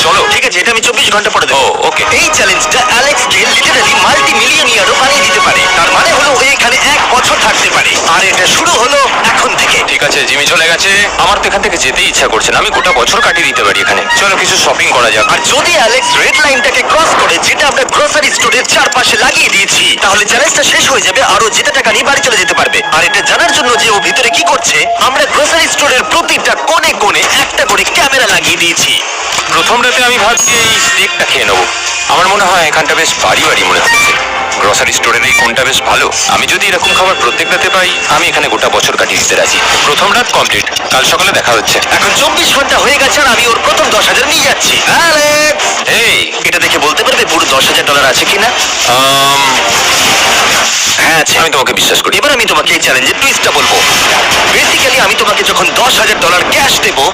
চলো। ঠিক আছে, এটা আমি 24 ঘন্টা পরে দেবো। ও, okay. এই চ্যালেঞ্জটা অ্যালেক্স কে লিটারালি মাল্টি মিলিয়নিয়ারও বানিয়ে দিতে পারে। তার মানে হলো ও এখানে 1 বছর থাকতে পারে। আর এটা শুরু হলো এখন থেকে। ঠিক আছে, জিমি চলে গেছে। আমার তো এখান থেকে যেতেই ইচ্ছা করছে না। আমি গোটা বছর কাটিয়ে দিতে পারি এখানে। চলো কিছু শপিং করা যাক। আর যদি অ্যালেক্স রেড লাইনটাকে ক্রস করে, যেটা আমরা গ্রোসারি স্টোরের চারপাশে লাগিয়ে দিয়েছি, তাহলে চ্যালেঞ্জটা শেষ হয়ে যাবে আর ও যেটা টাকা নিয়ে বাড়ি চলে যেতে পারবে। আর এটা জানার জন্য যে ও ভিতরে কি করছে, আমরা গ্রোসারি স্টোরের প্রতিটা কোণে কোণে একটা করে ক্যামেরা লাগিয়ে দিয়েছি। প্রথম রাতে আমি ভাবছি এই স্টেকটা খেয়ে নেবো। আমার মনে হয় এখানটা বেশ বাড়ি বাড়ি মনে হচ্ছে। গ্রসারি স্টোরের এই কোনটা বেশ ভালো। আমি যদি এরকম খাবার প্রত্যেক রাতে পাই, আমি এখানে গোটা বছর কাটিয়ে দিতে রাজি। প্রথম রাত কমপ্লিট, কাল সকালে দেখা হচ্ছে। এখন 24 ঘন্টা হয়ে গেছে আর আমি ওর প্রথম 10,000 নিয়ে যাচ্ছি। অ্যালেক্স, এই এটা দেখে বলতে পারবে পুরো $10,000 আছে কিনা? হ্যাঁ আছে। আমি তোমাকে বিশ্বাস করি। এবার আমি তোমাকে এই চ্যালেঞ্জের টুইস্টটা বলবো। বেসিক্যালি আমি তোমাকে যখন $10,000 ক্যাশ দেবো,